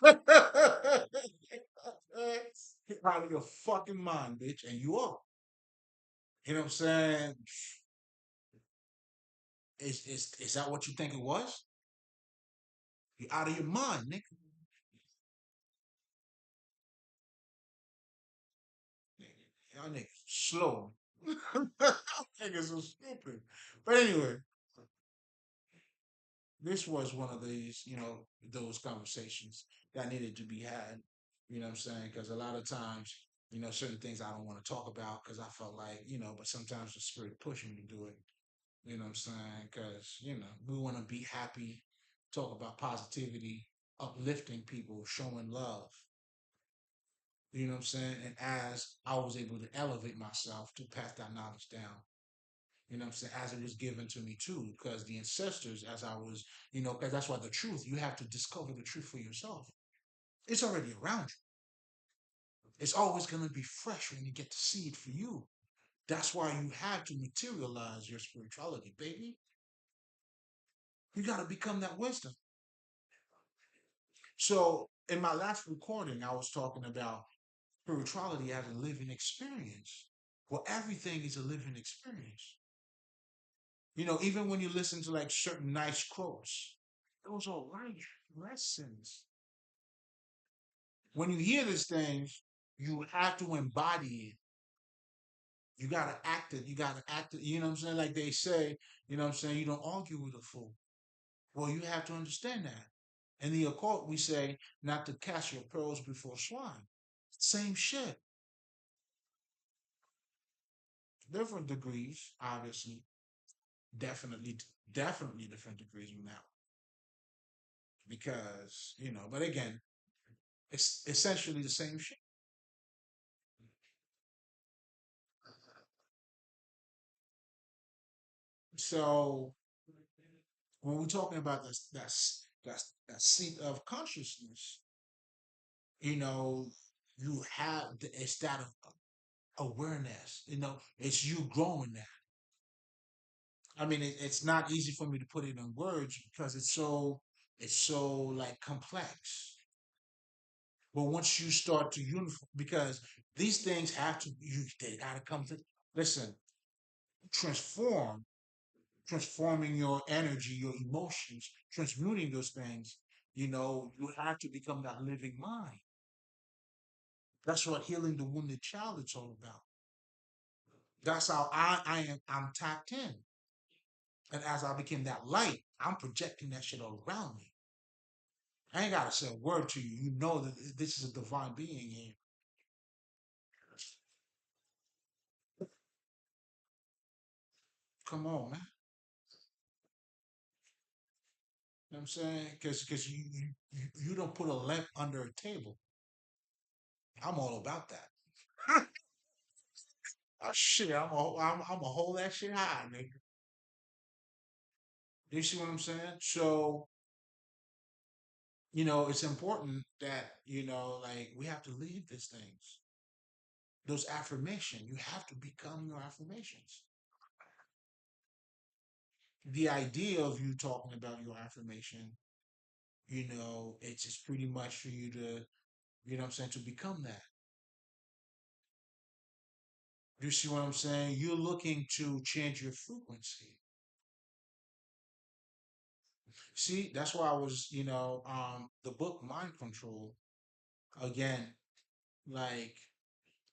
Speaker 1: You're out of your fucking mind, bitch, and you are. You know what I'm saying? Is that what you think it was? You out of your mind, nigga. Y'all niggas slow. Niggas are stupid. But anyway, this was one of these, those conversations that needed to be had. You know what I'm saying? Because a lot of times, certain things I don't want to talk about because I felt like, but sometimes the spirit pushing me to do it. You know what I'm saying? Because, we want to be happy, talk about positivity, uplifting people, showing love. You know what I'm saying? And as I was able to elevate myself to pass that knowledge down, you know what I'm saying, as it was given to me too, because the ancestors, as I was, because that's why the truth, you have to discover the truth for yourself. It's already around you. It's always going to be fresh when you get to see it for you. That's why you have to materialize your spirituality, baby. You got to become that wisdom. So, in my last recording, I was talking about spirituality as a living experience. Well, everything is a living experience. Even when you listen to like certain nice quotes, those are life lessons. When you hear these things, you have to embody it. You gotta act it. You gotta act it. You know what I'm saying? Like they say, you know what I'm saying? You don't argue with a fool. Well, you have to understand that. In the occult, we say not to cast your pearls before swine. Same shit. Different degrees, obviously. Definitely, definitely different degrees from that. Because, but again, it's essentially the same shit. So when we're talking about this, that seat of consciousness, you know, you have it's that awareness. It's you growing that. I mean, it's not easy for me to put it in words because it's so like complex. But once you start to unify, because these things have to, they gotta come to. Listen, transform, transforming your energy, your emotions, transmuting those things. You have to become that living mind. That's what healing the wounded child is all about. That's how I am. I'm tapped in, and as I became that light, I'm projecting that shit all around me. I ain't gotta say a word to you. You know that this is a divine being here. Come on, man. You know what I'm saying? Because you don't put a lamp under a table. I'm all about that. Oh shit, I'm a hold that shit high, nigga. You see what I'm saying? So it's important that like we have to leave these things. Those affirmation, you have to become your affirmations. The idea of you talking about your affirmation, it's just pretty much for you to, what I'm saying, to become that. You see what I'm saying? You're looking to change your frequency. See, that's why I was, the book Mind Control, again, like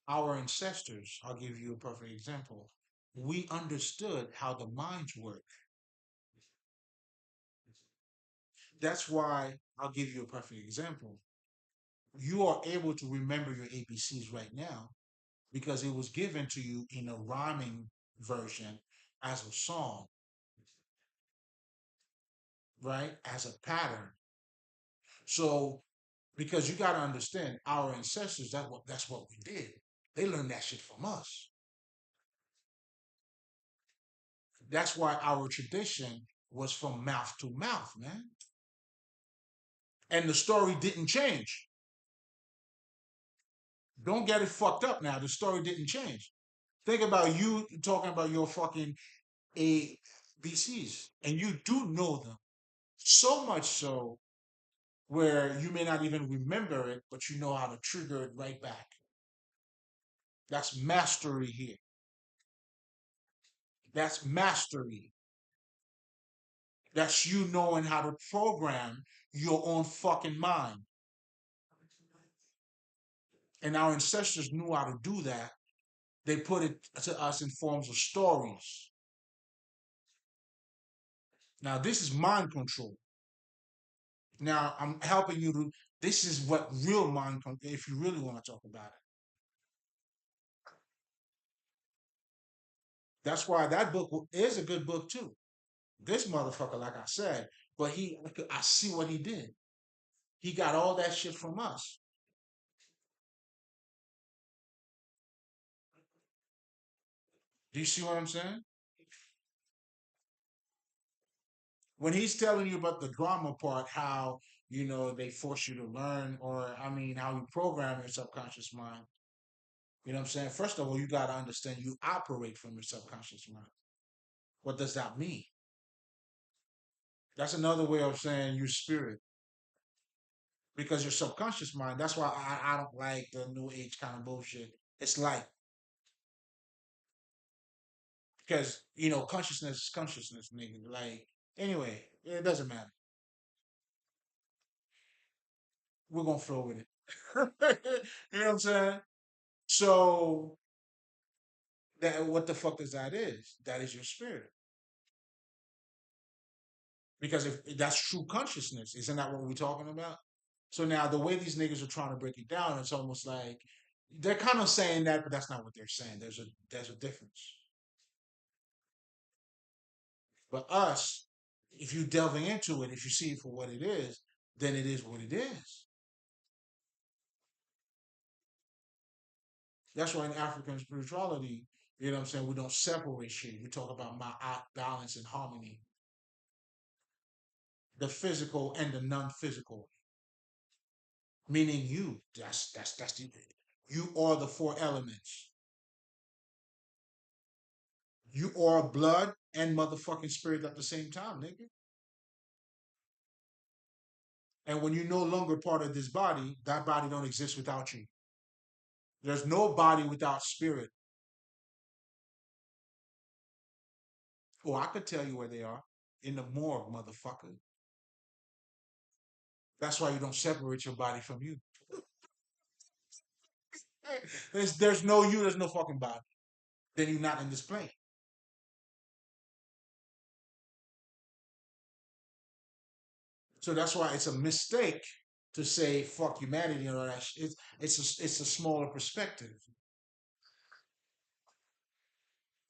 Speaker 1: our ancestors, I'll give you a perfect example. We understood how the minds work. That's why I'll give you a perfect example. You are able to remember your ABCs right now because it was given to you in a rhyming version as a song, right? As a pattern. So, because you got to understand, our ancestors, that's what we did. They learned that shit from us. That's why our tradition was from mouth to mouth, man. And the story didn't change. Don't get it fucked up now. The story didn't change. Think about you talking about your fucking ABCs, and you do know them so much so where you may not even remember it, but you know how to trigger it right back. That's mastery here. That's mastery. That's you knowing how to program your own fucking mind. And our ancestors knew how to do that. They put it to us in forms of stories. Now, this is mind control. Now, I'm helping you to, this is what real mind control, if you really want to talk about it. That's why that book is a good book too. This motherfucker, like I said, but I see what he did. He got all that shit from us. Do you see what I'm saying? When he's telling you about the drama part, how they force you to learn, or I mean, how you program your subconscious mind. You know what I'm saying? First of all, you got to understand you operate from your subconscious mind. What does that mean? That's another way of saying you spirit, because your subconscious mind. That's why I don't like the new age kind of bullshit. It's like, because consciousness is consciousness, nigga. Like, anyway, it doesn't matter. We're gonna flow with it. You know what I'm saying? So that, what the fuck is that? Is that is your spirit? Because if that's true consciousness, isn't that what we're talking about? So now the way these niggas are trying to break it down, it's almost like they're kind of saying that, but that's not what they're saying. There's a difference. But us, if you delving into it, if you see it for what it is, then it is what it is. That's why in African spirituality, you know what I'm saying, we don't separate shit. We talk about my balance and harmony, the physical and the non-physical, meaning you. That's the you are the four elements. You are blood and motherfucking spirit at the same time, nigga. And when you're no longer part of this body, that body don't exist without you. There's no body without spirit. Oh, I could tell you where they are. In the morgue, motherfucker. That's why you don't separate your body from you. There's no you, there's no fucking body. Then you're not in this plane. So that's why it's a mistake to say fuck humanity and all that. It's a smaller perspective.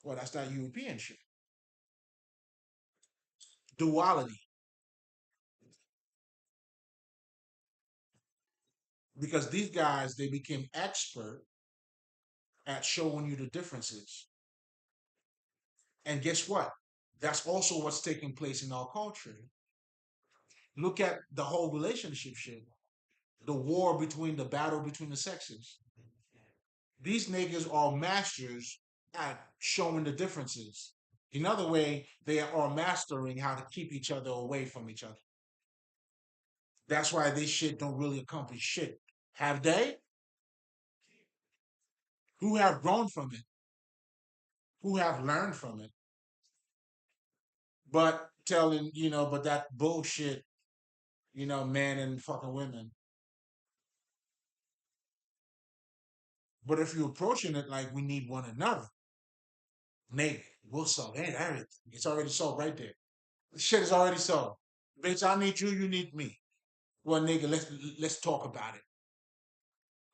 Speaker 1: Well, that's not European shit. Duality, because these guys they became expert at showing you the differences. And guess what? That's also what's taking place in our culture. Look at the whole relationship shit, the war between the battle between the sexes. These niggas are masters at showing the differences. Another way, they are mastering how to keep each other away from each other. That's why this shit don't really accomplish shit. Have they? Who have grown from it? Who have learned from it? But telling, but that bullshit, men and fucking women. But if you're approaching it like we need one another, nigga, we'll solve everything. It's already solved right there. The shit is already solved. Bitch, I need you, you need me. Well, nigga, let's talk about it.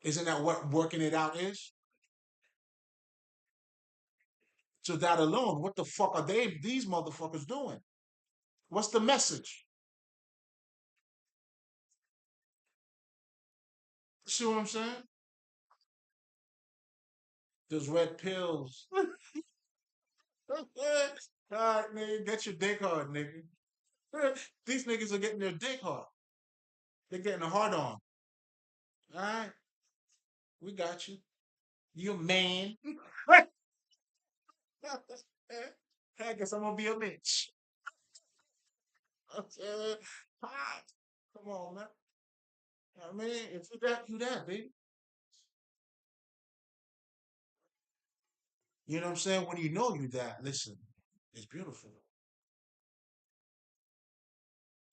Speaker 1: Isn't that what working it out is? So that alone, what the fuck are these motherfuckers doing? What's the message? See what I'm saying? Those red pills. All right, nigga, get your dick hard, nigga. These niggas are getting their dick hard. They're getting a hard on. All right, we got you. You a man. I guess I'm gonna be a bitch. Come on, man. I mean, if you that, you that, baby. You know what I'm saying? When you know you that, listen, it's beautiful.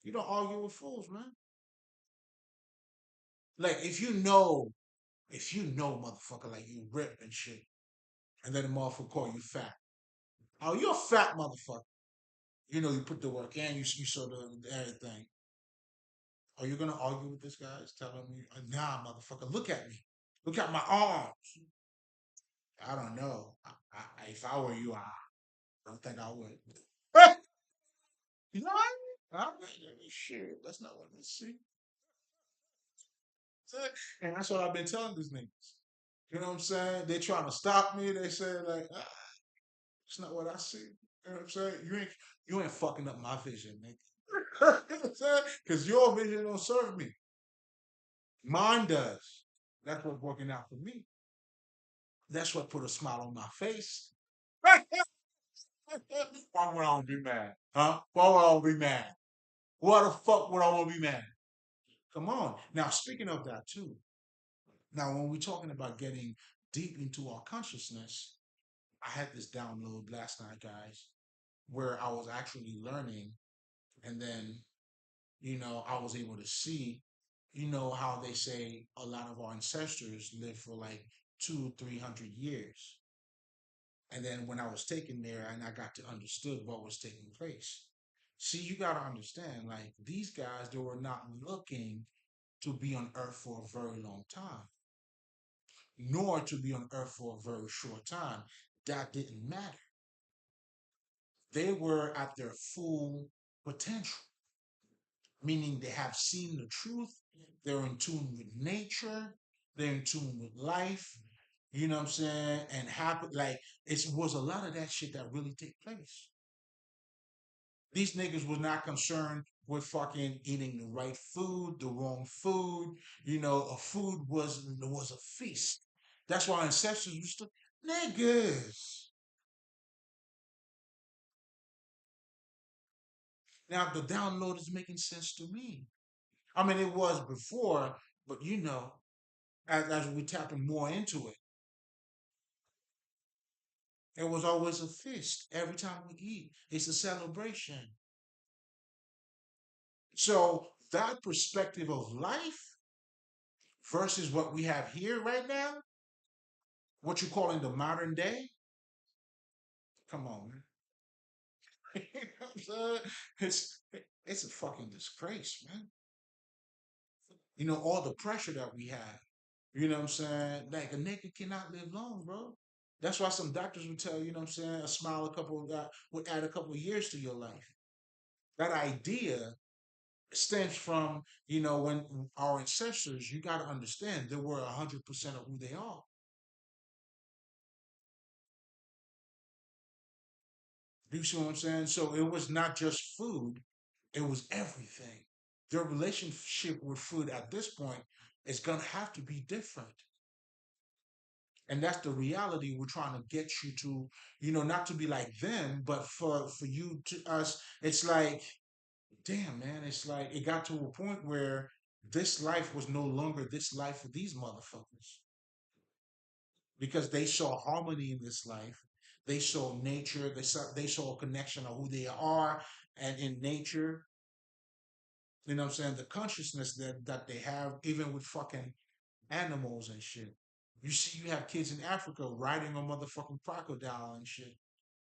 Speaker 1: You don't argue with fools, man. Like if you know, motherfucker, like you rip and shit, and then the motherfucker call you fat. Oh, you're a fat motherfucker. You put the work in, you saw the everything. Are you gonna argue with this guy? Is telling me, nah, motherfucker, look at me. Look at my arms. I don't know. If I were you, I don't think I would. You know what? Shit, that's not what I see. And that's what I've been telling these niggas. You know what I'm saying? They trying to stop me. They say like, it's not what I see. You know what I'm saying? You ain't fucking up my vision, nigga. You know what I'm saying? Because your vision don't serve me. Mine does. That's what's working out for me. That's what put a smile on my face. Why would I be mad? Huh? Why would I be mad? Why the fuck would I want to be mad? Come on. Now, speaking of that too, now when we're talking about getting deep into our consciousness, I had this download last night, guys, where I was actually learning, and then, I was able to see, how they say a lot of our ancestors lived for like 300 years. And then when I was taken there and I got to understood what was taking place. See, you got to understand, like these guys, they were not looking to be on Earth for a very long time, nor to be on Earth for a very short time. That didn't matter. They were at their full potential, meaning they have seen the truth, they're in tune with nature, they're in tune with life, you know what I'm saying? And happy, like it was a lot of that shit that really take place. These niggas was not concerned with fucking eating the right food, the wrong food. A food was a feast. That's why ancestors used to niggas. Now the download is making sense to me. I mean, it was before, but as we tapping more into it, it was always a feast every time we eat. It's a celebration. So that perspective of life versus what we have here right now, what you call in the modern day, come on, man. You know what I'm saying? It's it's a fucking disgrace, man. All the pressure that we have. You know what I'm saying? Like a nigga cannot live long, bro. That's why some doctors would tell you, know what I'm saying, a smile a couple would add a couple of years to your life. That idea stems from, when our ancestors, you gotta understand they were 100% of who they are. You see what I'm saying? So it was not just food, it was everything. Their relationship with food at this point is gonna have to be different. And that's the reality we're trying to get you to, not to be like them, but for you to us, it's like, damn man, it's like it got to a point where this life was no longer this life for these motherfuckers because they saw harmony in this life. They saw nature. They saw a connection of who they are and in nature. You know what I'm saying? The consciousness that they have, even with fucking animals and shit. You have kids in Africa riding a motherfucking crocodile and shit.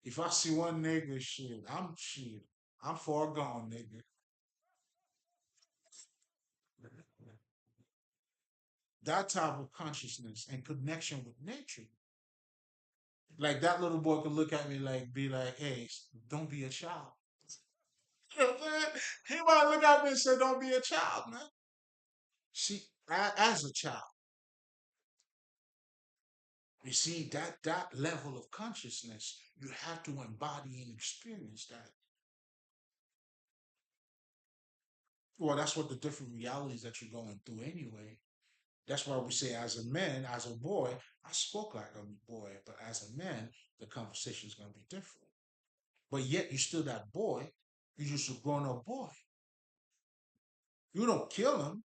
Speaker 1: If I see one nigga, shit. I'm far gone, nigga. That type of consciousness and connection with nature. Like that little boy could look at me like, be like, hey, don't be a child. You know what I'm saying? He might look at me and say, don't be a child, man. See, as a child, you see that level of consciousness, you have to embody and experience that. Well, that's what the different realities that you're going through anyway. That's why we say, as a man, as a boy, I spoke like a boy, but as a man, the conversation is going to be different. But yet, you're still that boy. You're just a grown up boy. You don't kill him.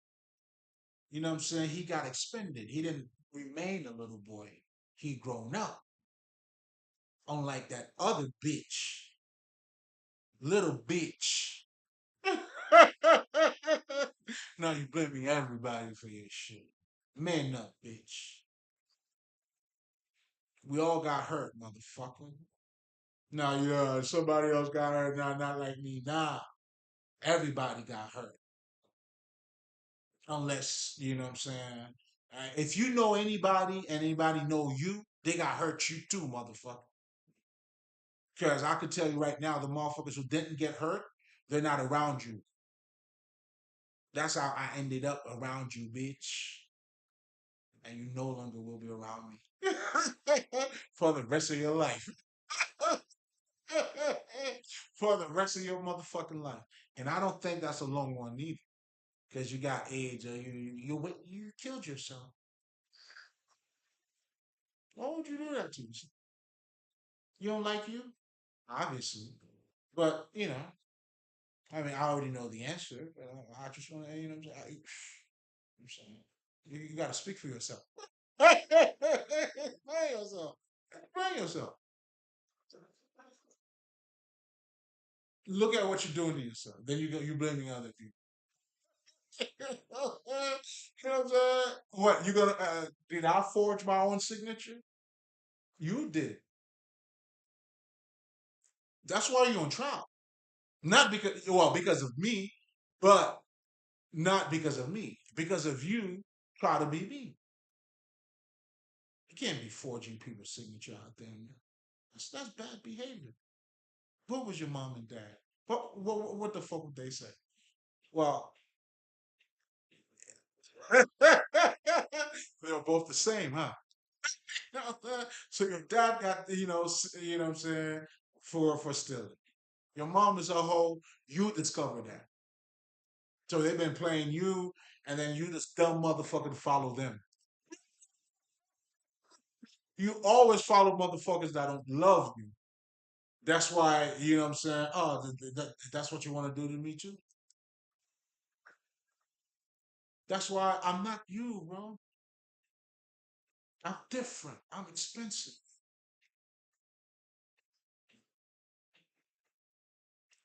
Speaker 1: You know what I'm saying? He got expended. He didn't remain a little boy. He grown up. Unlike that other bitch, little bitch. Now you blaming everybody for your shit. Man up, bitch. We all got hurt, motherfucker. Now, somebody else got hurt. Nah, not like me. Nah, everybody got hurt. Unless, you know what I'm saying? If you know anybody and anybody know you, they got hurt you too, motherfucker. Because I could tell you right now, the motherfuckers who didn't get hurt, they're not around you. That's how I ended up around you, bitch. And you no longer will be around me for the rest of your life. For the rest of your motherfucking life. And I don't think that's a long one either. Because you got AIDS or you killed yourself. Why would you do that to yourself? You don't like you? Obviously. But, I mean, I already know the answer. But I just want to, what I'm saying? I'm saying. You got to speak for yourself. Explain yourself. Explain yourself. Look at what you're doing to yourself. Then you blaming other people. You know what I'm saying? What you gonna? Did I forge my own signature? You did. That's why you're on trial. Not because of me, but not because of me. Because of you, try to be me. You can't be forging people's signature out there, man. That's bad behavior. What was your mom and dad? What the fuck would they say? Well, they were both the same, huh? So your dad got you know what I'm saying, for stealing. Your mom is a hoe. You discovered that. So they've been playing you, and then you this dumb motherfucker to follow them. You always follow motherfuckers that don't love you. That's why, you know what I'm saying? Oh, that's what you want to do to me too? That's why I'm not you, bro. I'm different. I'm expensive.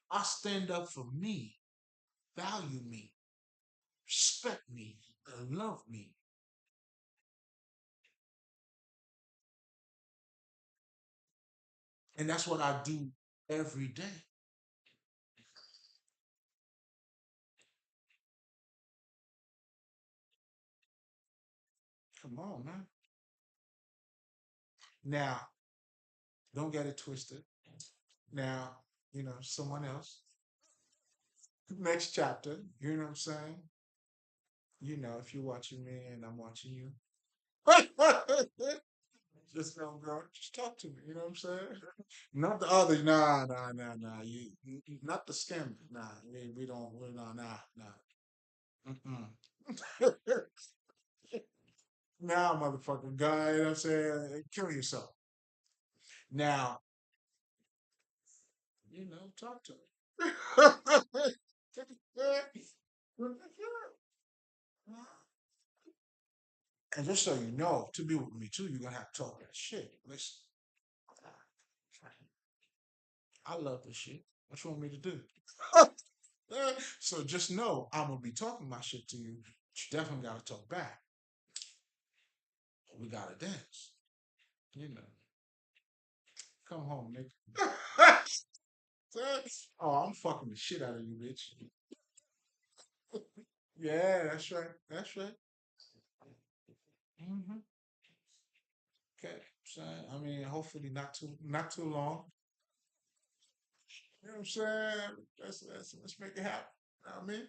Speaker 1: I stand up for me, value me, respect me, and love me. And that's what I do every day. Come on, man. Now, don't get it twisted. Now, someone else. Next chapter, you know what I'm saying? If you're watching me and I'm watching you, just girl, just talk to me. You know what I'm saying? Not the other, nah. Not the scammer. Nah, we don't. We nah. Mm-mm. Now, motherfucking guy, you know what I'm saying? Kill yourself. Now, talk to me. And just so you know, to be with me too, you're gonna have to talk that shit. Listen, I love this shit. What you want me to do? So just know I'm gonna be talking my shit to you. But you definitely gotta talk back. We gotta dance. You know, come home, nigga. Oh, I'm fucking the shit out of you, bitch. Yeah, that's right. That's right. Hmm. Okay, so I mean, hopefully not too long. You know what I'm saying? Let's make it happen. You know what I mean?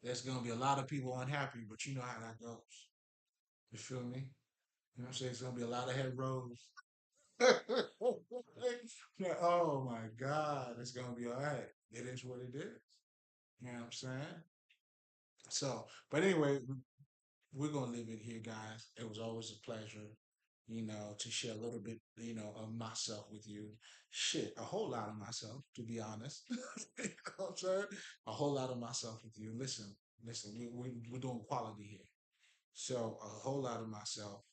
Speaker 1: There's gonna be a lot of people unhappy, but you know how that goes. You feel me? You know what I'm saying? It's gonna be a lot of head rolls. Yeah, oh my God, it's gonna be all right. It is what it is. You know what I'm saying? So, but anyway, we're gonna leave it here, guys. It was always a pleasure, to share a little bit, of myself with you. Shit, a whole lot of myself, to be honest. You know what I'm saying? A whole lot of myself with you. Listen, we're doing quality here. So a whole lot of myself,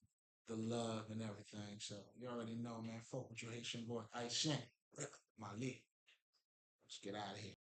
Speaker 1: the love and everything. So you already know, man. Fuck with your Haitian boy, Haitian, Malik. Let's get out of here.